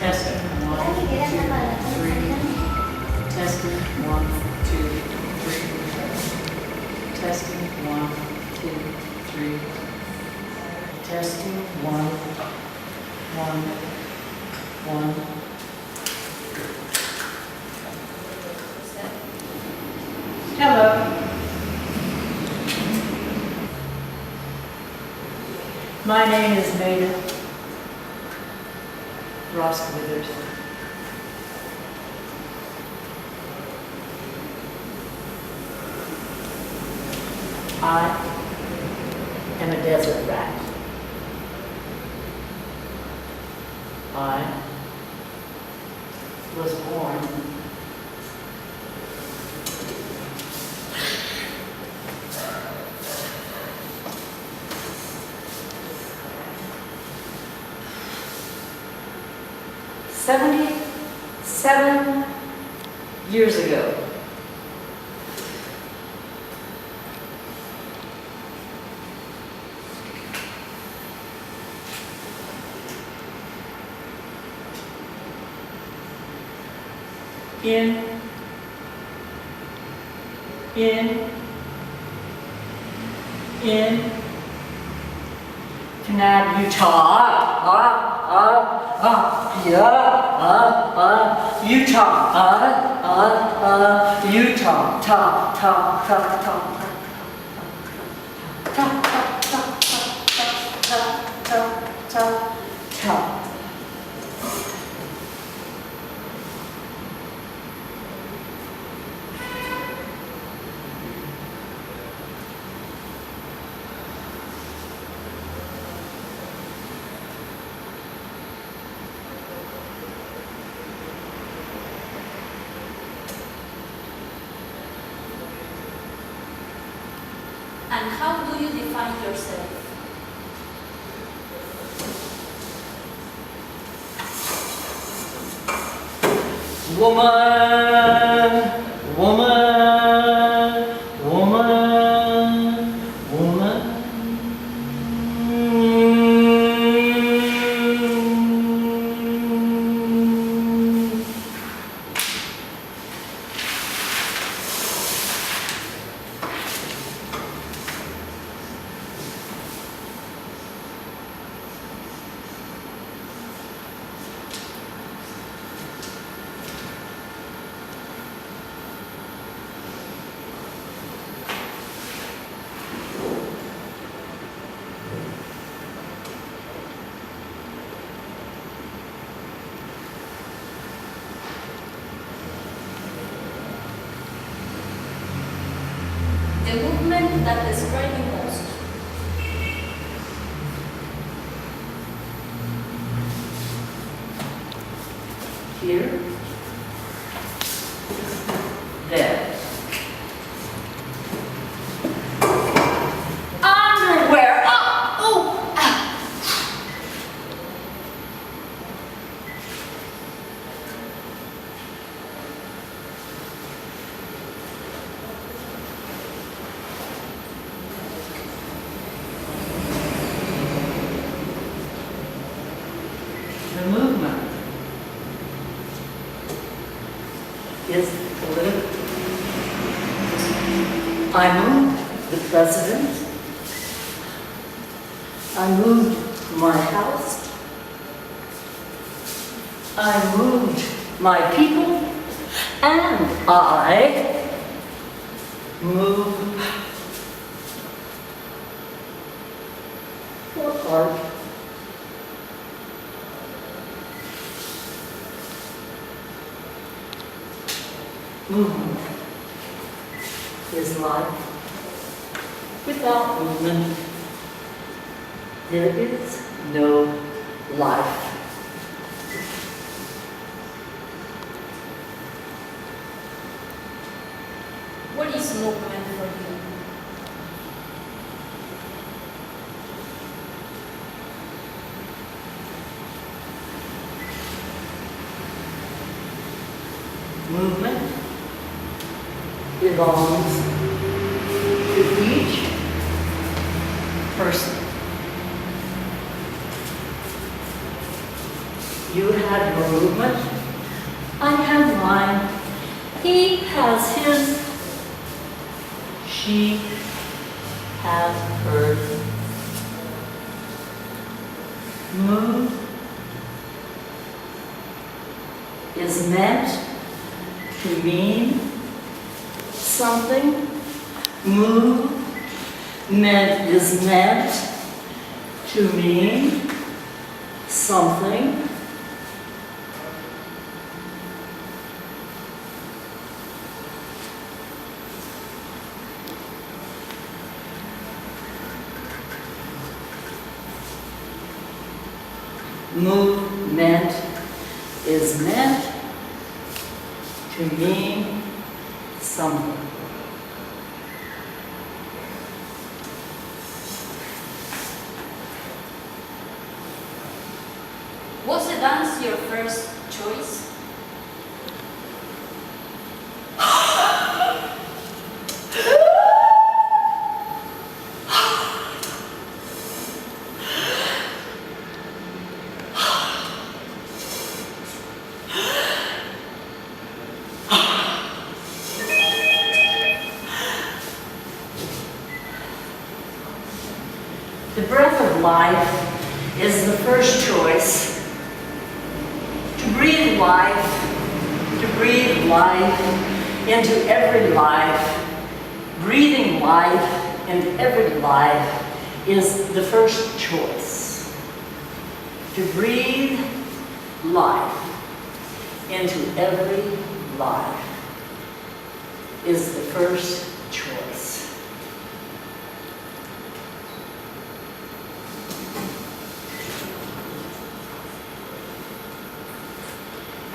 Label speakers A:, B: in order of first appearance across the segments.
A: Testing, 1, 2, 3. Testing, 1, 2, 3. Testing, 1, 2, 3. Testing, 1, 1. Hello. My name is MAIDA. Ross Withers. I am a desert rat. I was born "77 years ago." In Kanab, Utah. Utah.
B: And how do you define yourself?
A: Woman.
B: The movement that describes you most.
A: Here. There. Underwear. The movement is political. I moved the president. I moved my house. I moved my people. And I move for art. Movement is life. Without movement, there is no life.
B: What is movement for you?
A: Movement belongs to each person. You had your movement. I had mine. He has his. She has hers. Move is meant to mean something. Movement is meant to mean something. Movement is meant to mean something.
B: Was the dance your first choice?
A: The breath of life is the first choice. To breathe life into every life. Breathing life into every life is the first choice. To breathe life into every life is the first choice.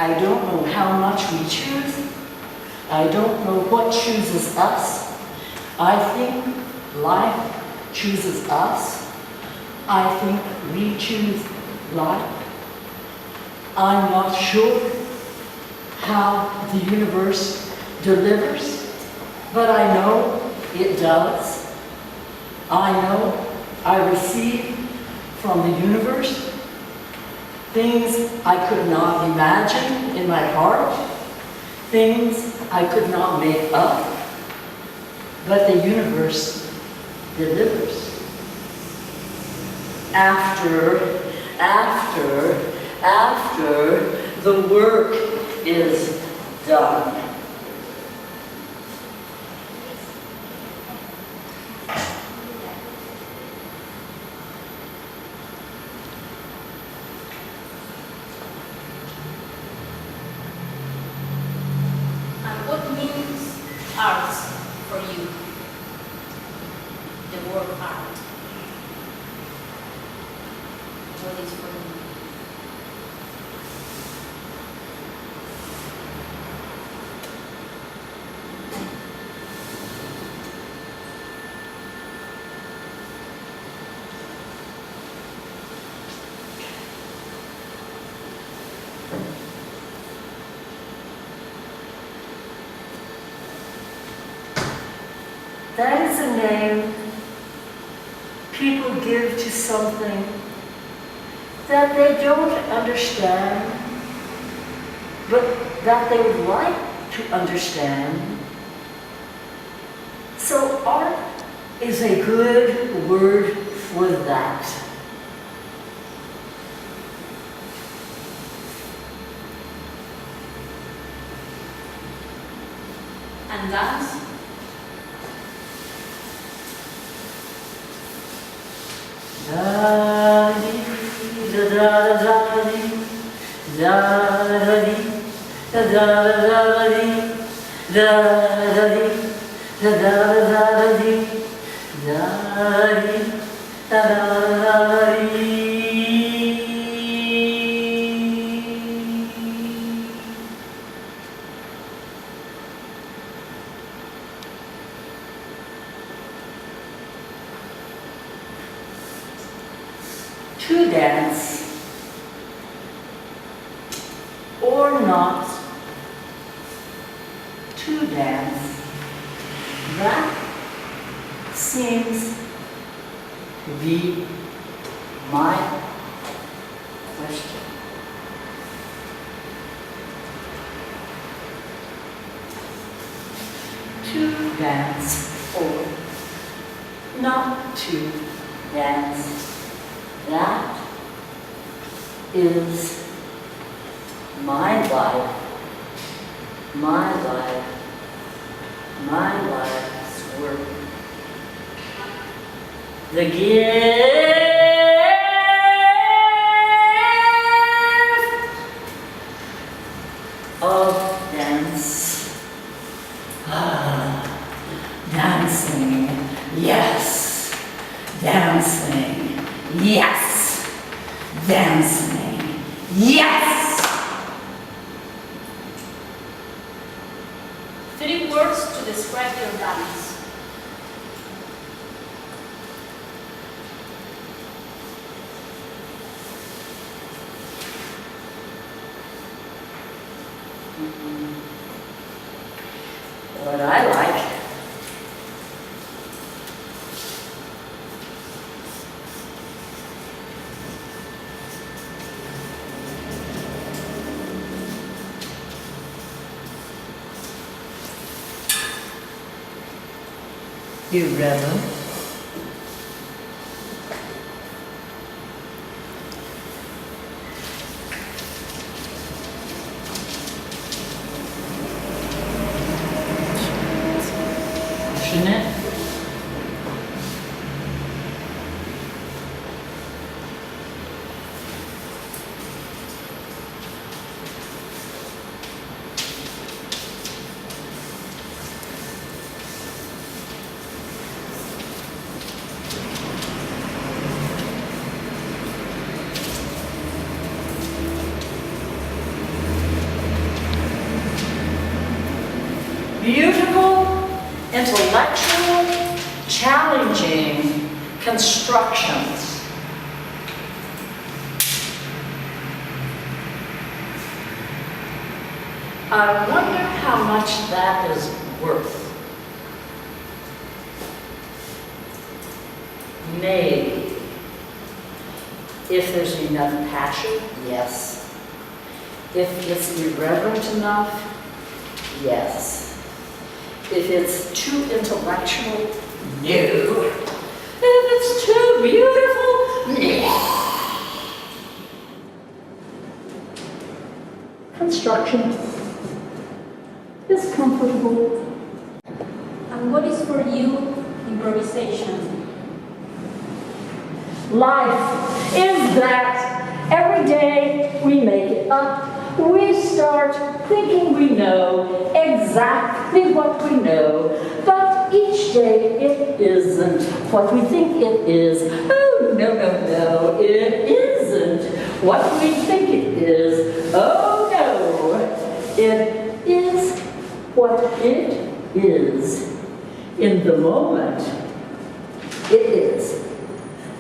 A: I don't know how much we choose. I don't know what chooses us. I think life chooses us. I think we choose life. I'm not sure how the universe delivers, but I know it does. I know I receive from the universe things I could not imagine in my heart, things I could not make up, but the universe delivers. After the work is done.
B: What means art for you? The word art. What is for you?
A: That is a name people give to something that they don't understand, but that they would like to understand. So art is a good word for that.
B: And dance?
A: To dance or not to dance, that seems to be my question. to dance or not to dance. That is my life, my life, my life's work. The gift of dance. Dancing, yes. Dancing, yes. Dancing, yes.
B: 3 words to describe your dance.
A: What I like. Irreverent. Passionate. Beautiful, intellectual, challenging constructions. I wonder how much that is worth. Maybe. If there's enough passion, yes. If it's irreverent enough, yes. If it's too intellectual, no. If it's too beautiful, no. Construction is comfortable.
B: And what is for you improvisation?
A: Life is that every day we make it up. We start thinking we know exactly what we know, but each day it isn't what we think it is. Oh, no, no, no, it isn't what we think it is. Oh, no, it is what it is. In the moment, it is.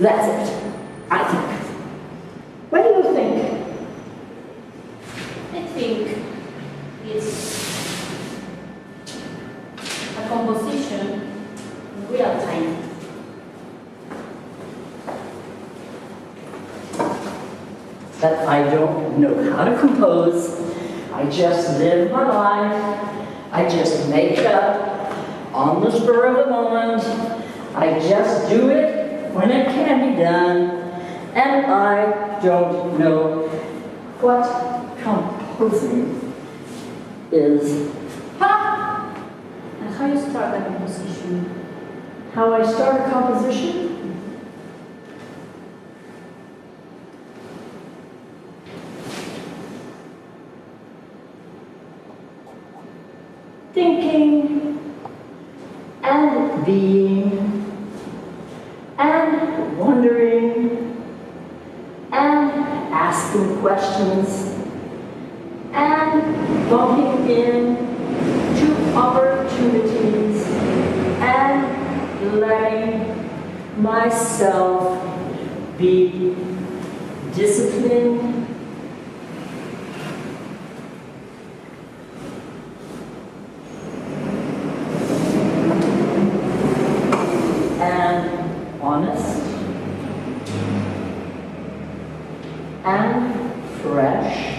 A: That's it, I think. What do you think?
B: I think it's a composition in real time.
A: That I don't know how to compose. I just live my life. I just make it up on the spur of the moment. I just do it when it can be done. And I don't know what composing is. Ha!
B: And how you start a composition?
A: How I start a composition? Thinking and being and wondering and asking questions and bumping into opportunities and letting myself be disciplined and honest and fresh.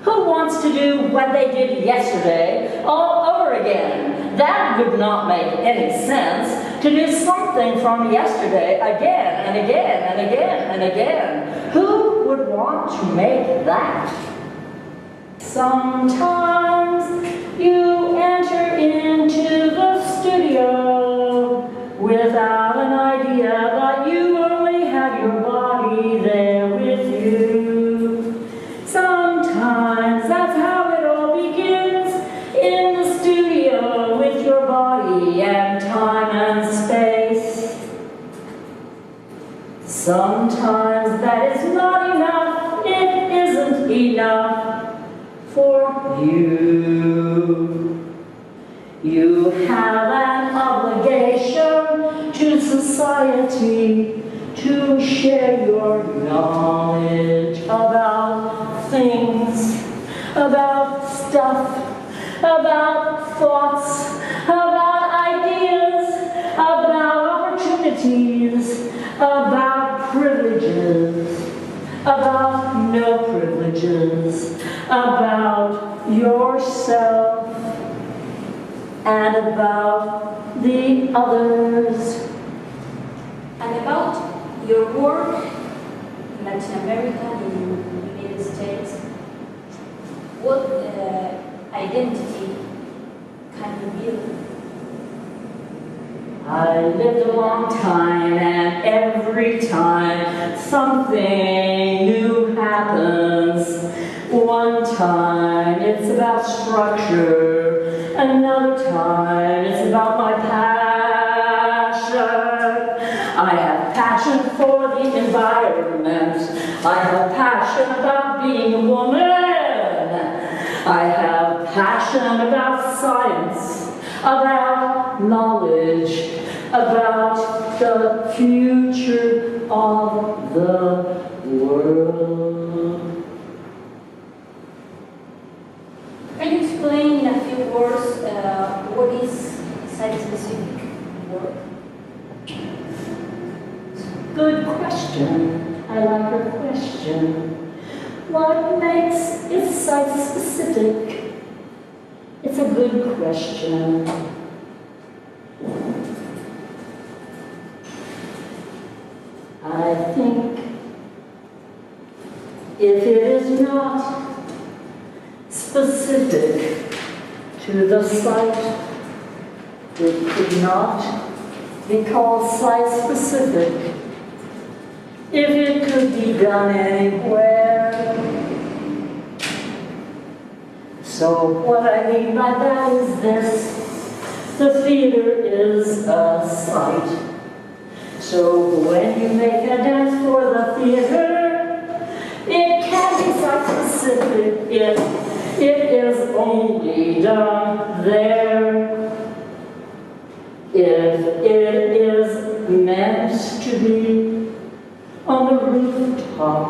A: Who wants to to do what they did yesterday all over again. That would not make any sense, to do something from yesterday again and again and again and again. Who would want to make that? Sometimes you enter into the studio without an idea, but you only have your body there with you. Sometimes that's how it all begins, in the studio with your body and time and space. Sometimes that is not enough, it isn't enough for you. You have an obligation to society to share your knowledge about things, about stuff, about thoughts, about ideas, about opportunities, about privileges, about no privileges, about yourself, and about the others.
B: And about your work in Latin America, in the United States, what identity can you build?
A: I lived a long time, and every time something new happens. One time it's about structure, another time it's about my passion. I have passion for the environment. I have passion about being a woman. I have passion about science, about knowledge, about the future of the world.
B: Can you explain in a few words what is site-specific work?
A: Good question. I like your question. What makes it site-specific? It's a good question. I think if it is not specific to the site, it could not be called site-specific. If it could be done anywhere. So what I mean by that is this: the theater is a site. So when you make a dance for the theater, it can be site-specific if it is only done there. If it is meant to be on the rooftop,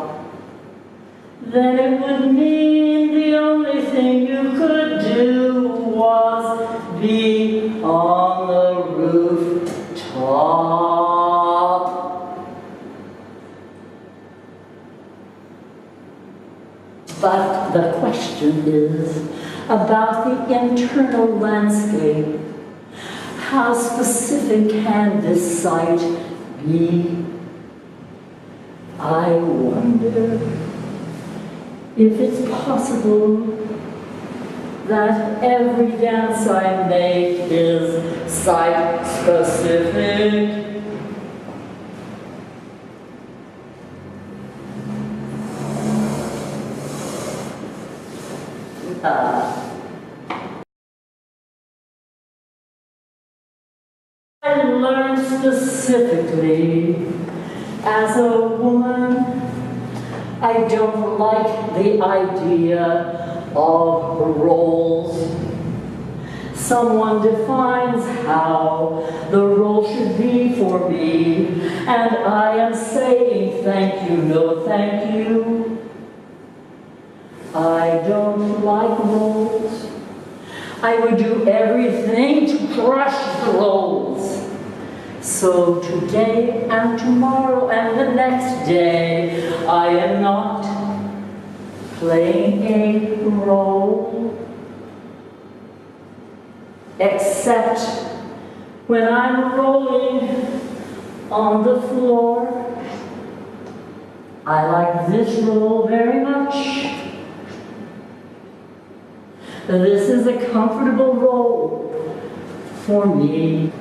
A: then it would mean the only thing you could do was be on the rooftop. But the question is about the internal landscape. How specific can this site be? I wonder if it's possible that every dance I make is site-specific. I learned specifically as a woman, I don't like the idea of roles. Someone defines how the role should be for me, and I am saying thank you, no thank you. I don't like roles. I would do everything to crush the roles. So today and tomorrow and the next day, I am not playing a role, except when I'm rolling on the floor. I like this role very much. This is a comfortable role for me.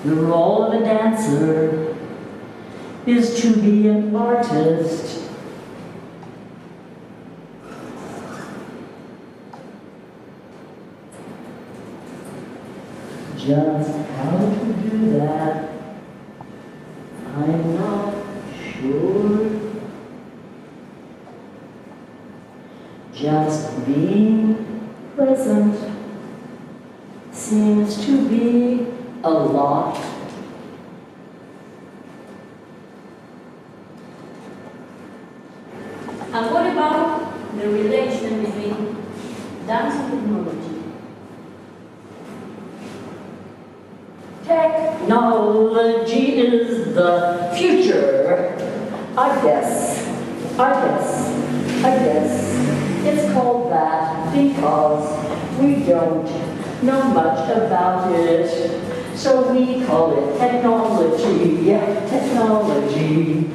A: The role of a dancer is to be an artist. Just how to do that, I'm not sure. Just being present seems to be a lot.
B: And what about the relation between dance and technology?
A: Technology is the future. I guess. It's called that because we don't know much about it. So we call it technology. Yeah, technology.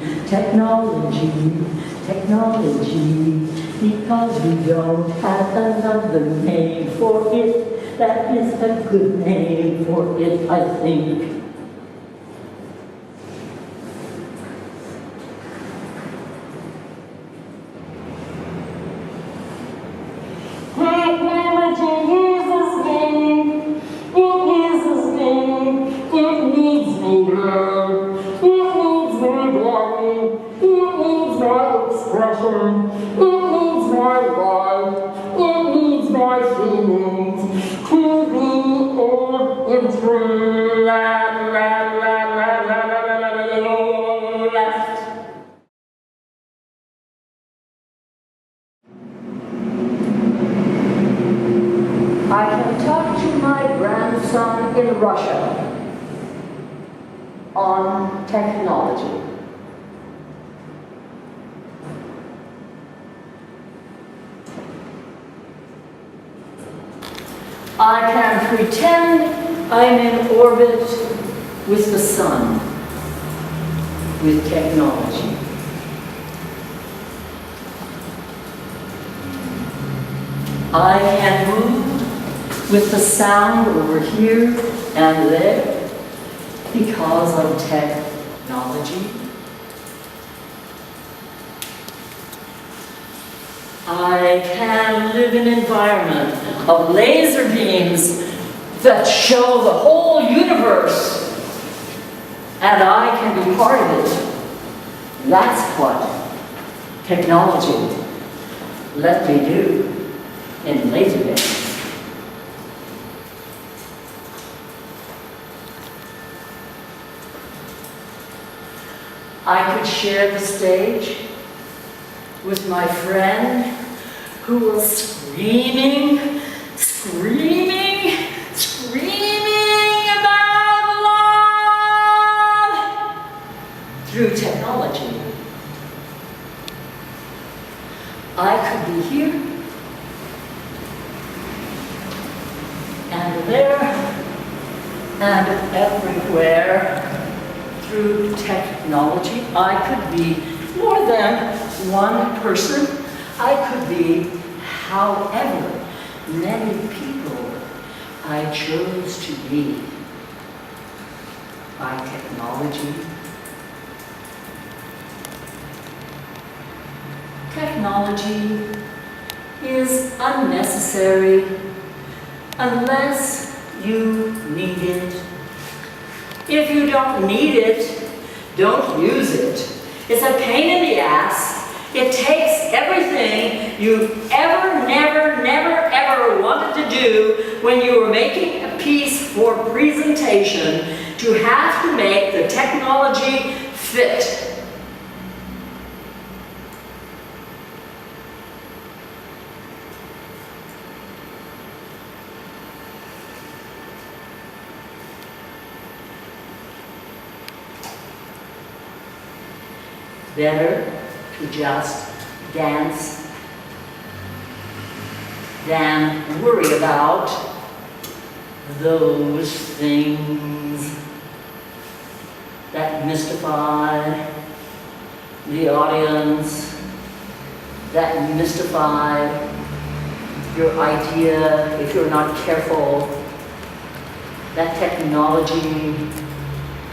A: Because we don't have another name for it. That is a good name for it, I think. I can talk to my grandson in Russia on technology. I can pretend I'm in orbit with the sun, with technology. I can move with the sound over here and there because of technology. I can live in an environment of laser beams that show the whole universe, and I can be part of it. That's what technology let me do in laser beams. I could share the stage with my friend who was screaming about love through technology. I could be here and there and everywhere through technology. I could be more than one person. I could be however many people I chose to be by technology. Technology is unnecessary unless you need it. If you don't need it, don't use it. It's a pain in the ass. It takes everything you ever wanted to do when you were making a piece for presentation to You have to make the technology fit. Better to just dance than worry about those things that mystify the audience, that mystify your idea if you're not careful. That technology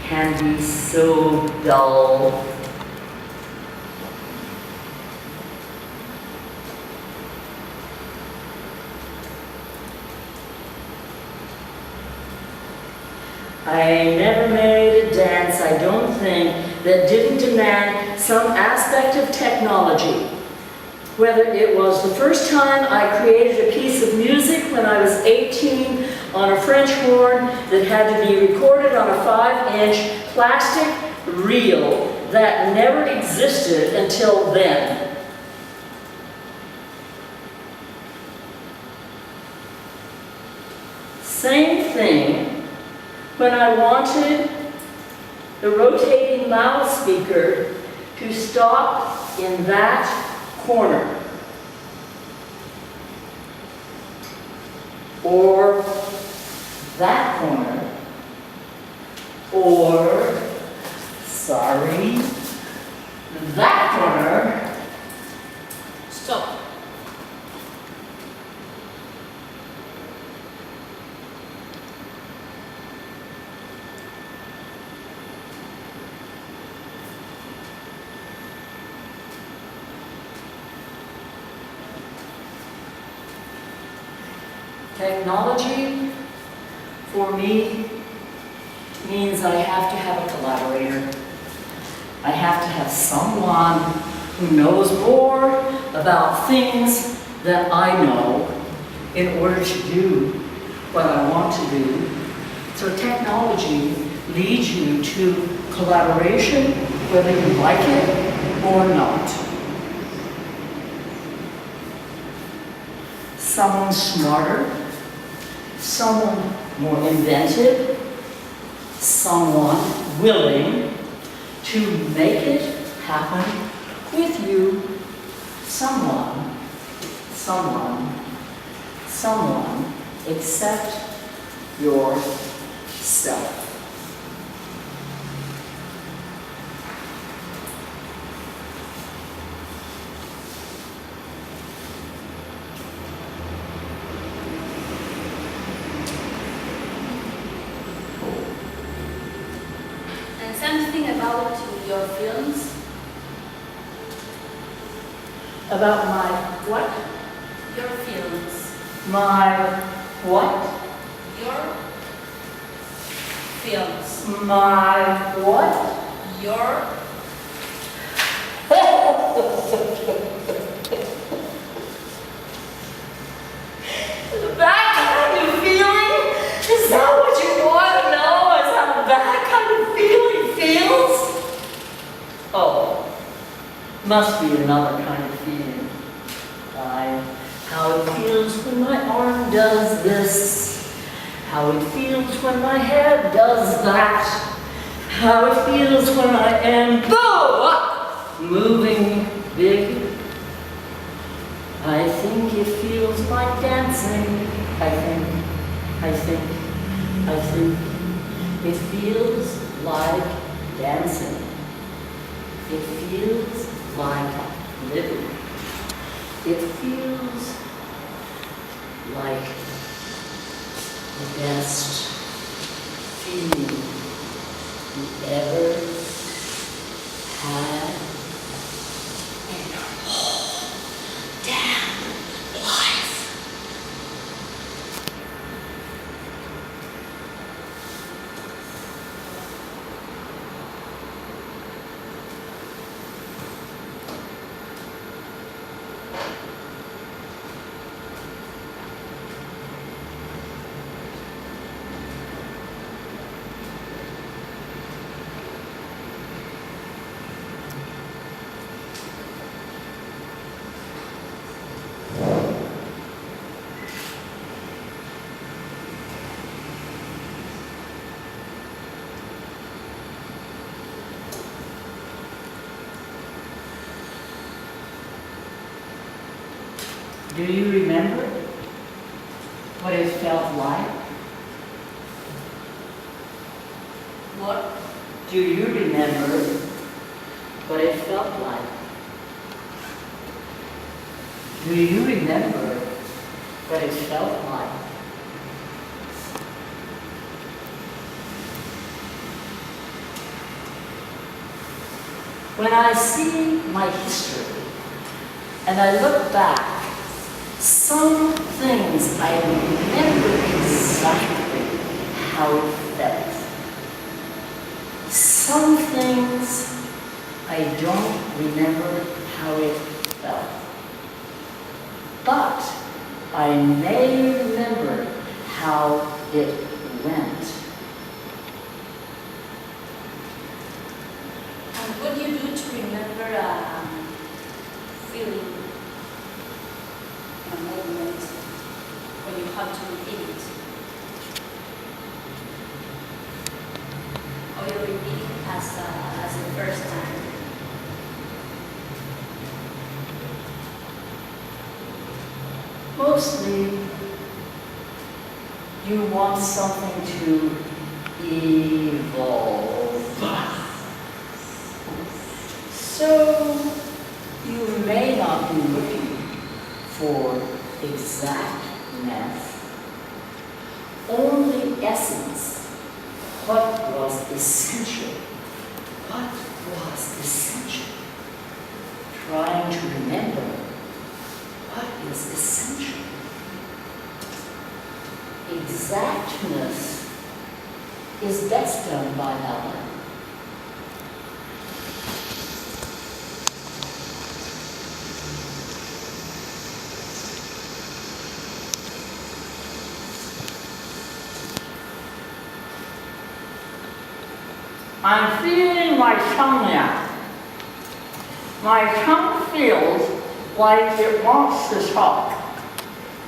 A: can be so dull. I never made a dance, I don't think, that didn't demand some aspect of technology. Whether it was the first time I created a piece of music when I was 18 on a French horn that had to be recorded on a 5-inch plastic reel that never existed until then. Same thing when I wanted the rotating loudspeaker to stop in that corner, or that corner, or, sorry, that corner.
C: Stop.
A: Technology, for me, means I have to have a collaborator. I have to have someone who knows more about things than I know in order to do what I want to do. So technology leads you to collaboration, whether you like it or not. Someone smarter, someone more inventive, someone willing to make it happen with you, someone except yourself.
C: Something about your films?
A: About my what?
C: Your films.
A: My what?
C: Your films.
A: My what?
C: Your
A: that kind of feeling? Is that what you want to know? Is how that kind of feeling feels? Oh, must be another kind of feeling. How it feels when my arm does this. How it feels when my head does that. How it feels when I am moving big. I think it feels like dancing. I think it feels like dancing. It feels like living. It feels like the best feeling you ever had in your whole damn life. Do you remember what it felt like?
C: What?
A: Do you remember what it felt like? Do you remember what it felt like? When I see my history and I look back, some things I remember exactly how it felt. Some things I don't remember how it felt. But I may remember how it went.
C: And what do you do to remember a feeling in a moment when you have to repeat it? Or you repeat it as the first time?
A: Mostly, you want something to evolve. So, you may not be looking for exactness, only essence. What was essential? What was essential? Trying to remember what is essential. Exactness is best done by another. I'm feeling my tongue now. My tongue feels like it wants to talk.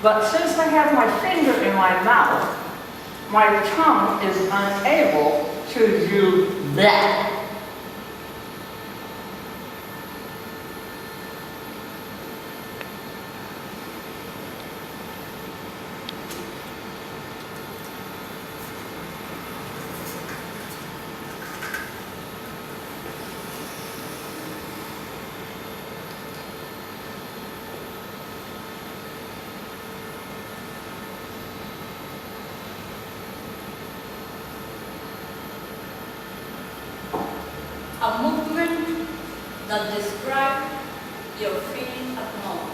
A: But since I have my finger in my mouth, my tongue is unable to do that.
C: A movement that describes your feeling at the moment.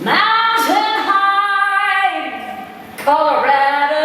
A: Mountain High, Colorado.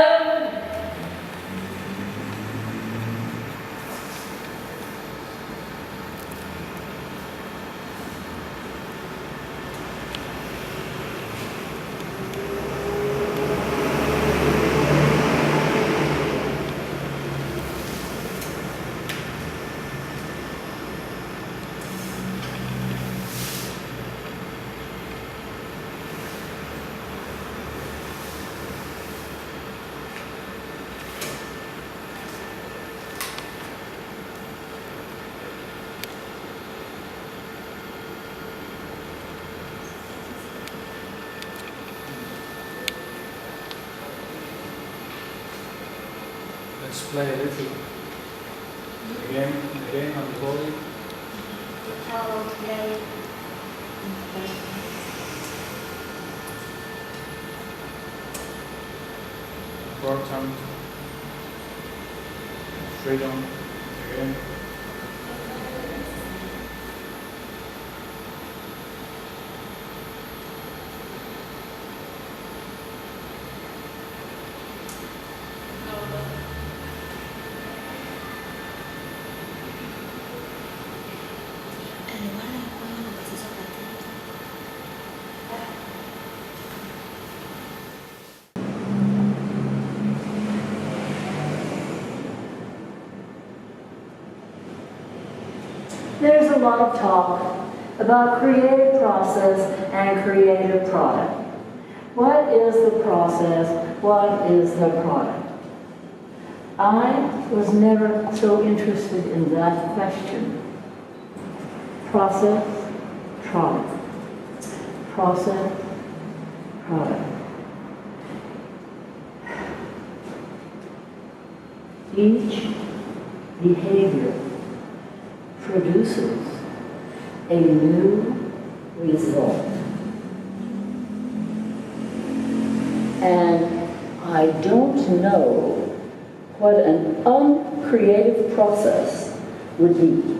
D: Let's play a little again on the volume. Important freedom again.
A: There's a lot of talk about creative process and creative product. What is the process? What is the product? I was never so interested in that question. Process, product. Process, product. Each behavior produces a new result. And I don't know what an uncreative process would be.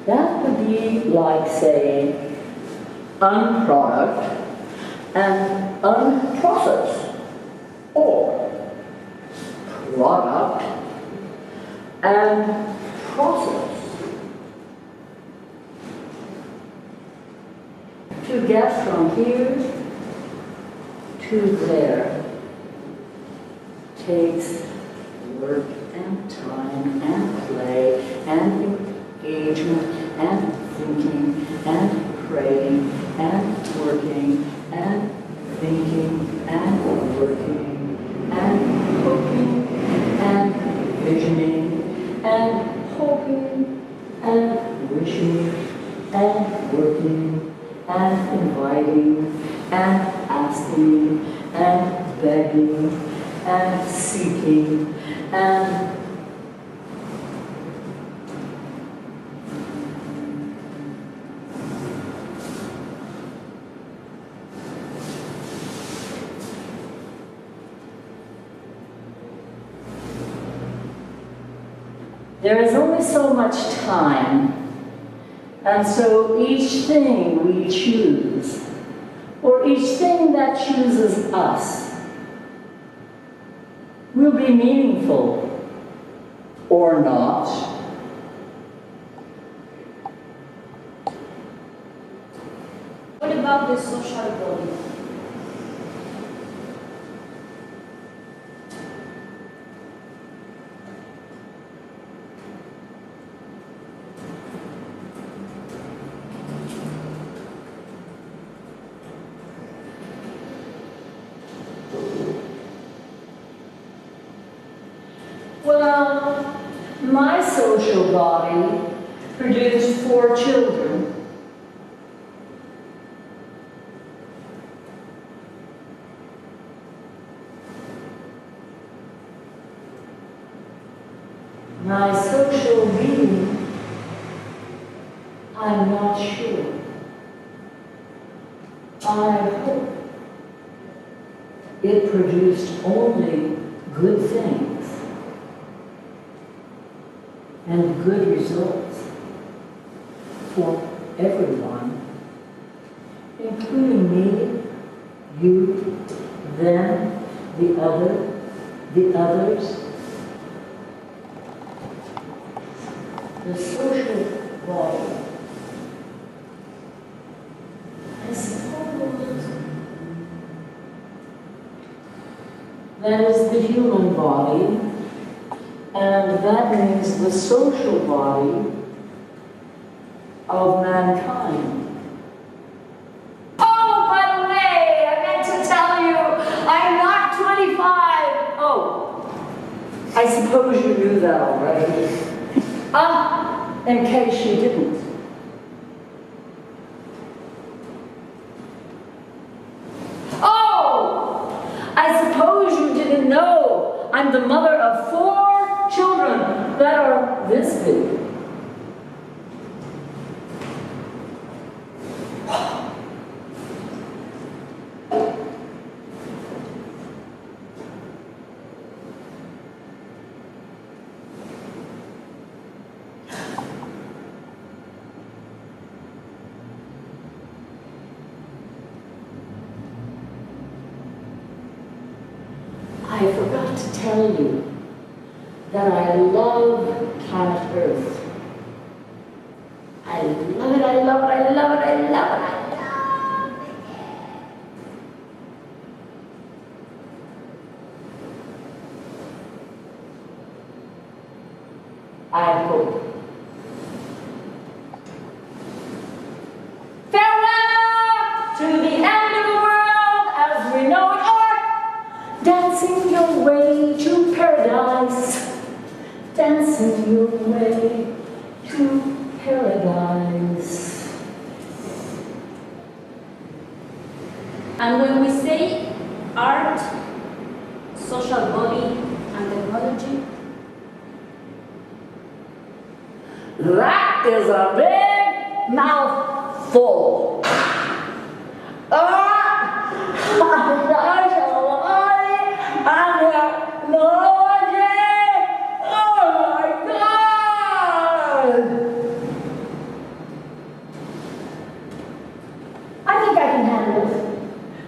A: That would be like saying unproduct and unprocess, or product and process. To get from here to there takes work and time and play and engagement and thinking and praying and working and thinking and working and hoping and visioning and hoping and wishing and working and inviting and asking and begging and seeking and there is only so much time, and so each thing we choose, or each thing that chooses us, will be meaningful or not.
C: What about the social body?
A: Well, my social body produced 4 children. My social being, I'm not sure. I hope it produced only good things and good results for everyone, including me, you, them, the other, the others. The social body, I suppose, that is the human body, and that means the social body of mankind. Oh, by the way, I meant to tell you, I'm not 25. Oh, I suppose you knew that already. In case you didn't. Oh, I suppose you didn't know I'm the mother of 4 children that are this big. I forgot to tell you that I love planet Earth. I love it, I love it, I love it, I love it, I love it. I hope dancing your way to paradise.
B: And when we say art, social body, and technology,
A: that is a big mouthful.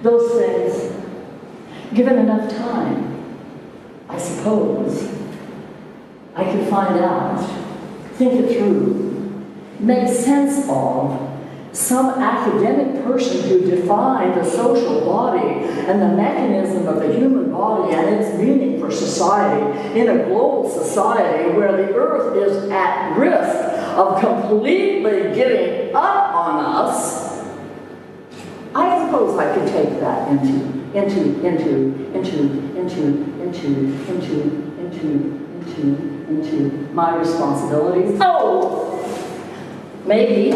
A: Those things, given enough time, I suppose, I could find out, think it through, make sense of some academic person who defined the social body and the mechanism of the human body and its meaning for society in a global society where the earth is at risk of completely giving up on us. I suppose I could take that into my responsibilities. Oh, maybe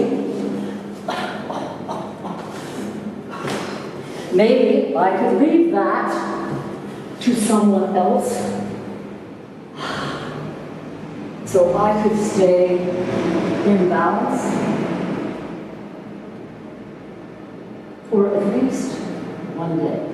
A: I could leave that to someone else, so I could stay in balance. For at least one day.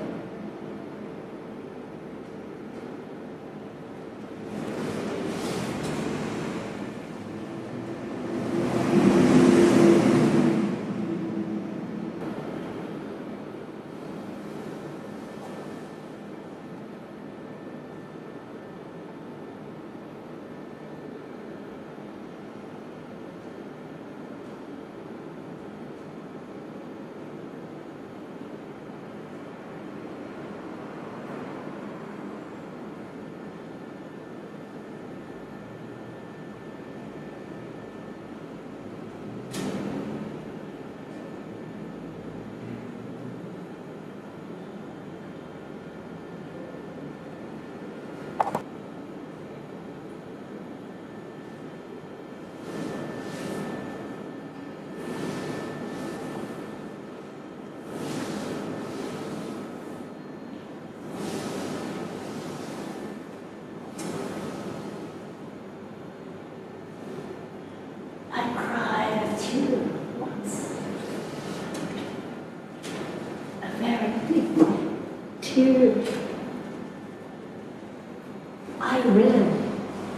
A: I read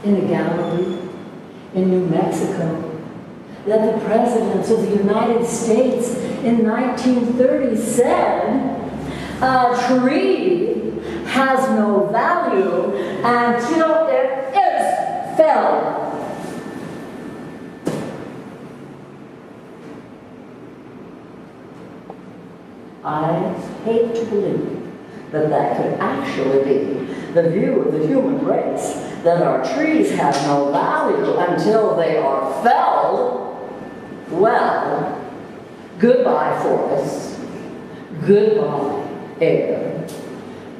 A: in a gallery in New Mexico that the president of the United States in 1930 said, a tree has no value until it is felled. I hate to believe that that could actually be the view of the human race, that our trees have no value until they are felled. Well, goodbye forests, goodbye air,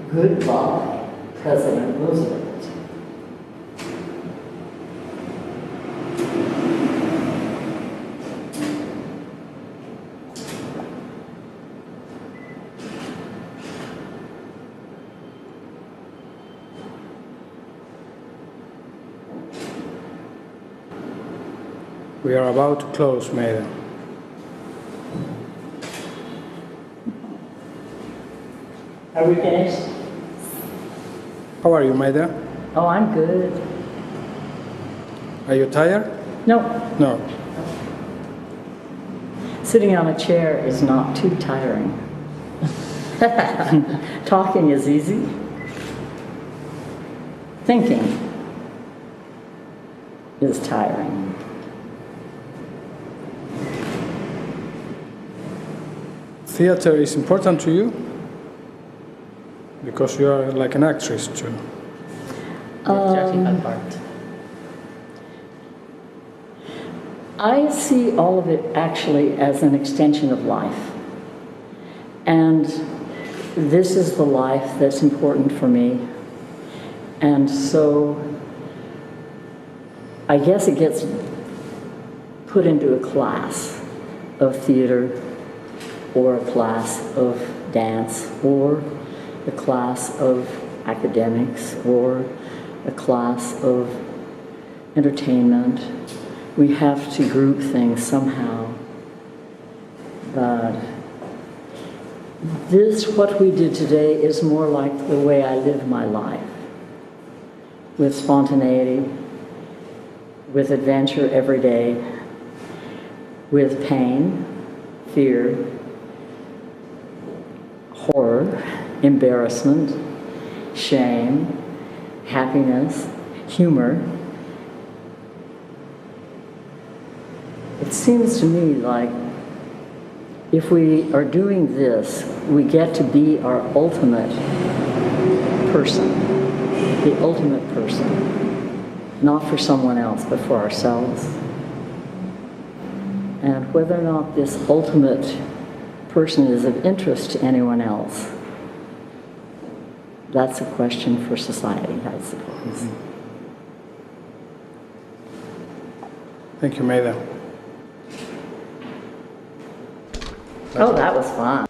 A: goodbye President Roosevelt.
D: We are about to close, Maida.
A: Are we finished?
D: How are you, Maida?
A: Oh, I'm good.
D: Are you tired?
A: No,
D: No.
A: sitting on a chair is not too tiring. Talking is easy. Thinking is tiring.
D: Theater is important to you? Because you are like an actress too.
E: Theatrical part.
A: I see all of it actually as an extension of life. And this is the life that's important for me. And so I guess it gets put into a class of theater or a class of dance or a class of academics or a class of entertainment. We have to group things somehow. But what we did today, is more like the way I live my life, with spontaneity, with adventure every day, with pain, fear, horror, embarrassment, shame, happiness, humor. It seems to me like if we are doing this, we get to be our ultimate person, the ultimate person, not for someone else, but for ourselves. And whether or not this ultimate person is of interest to anyone else, that's a question for society, I suppose.
D: Thank you, Maida.
A: Oh, that was fun.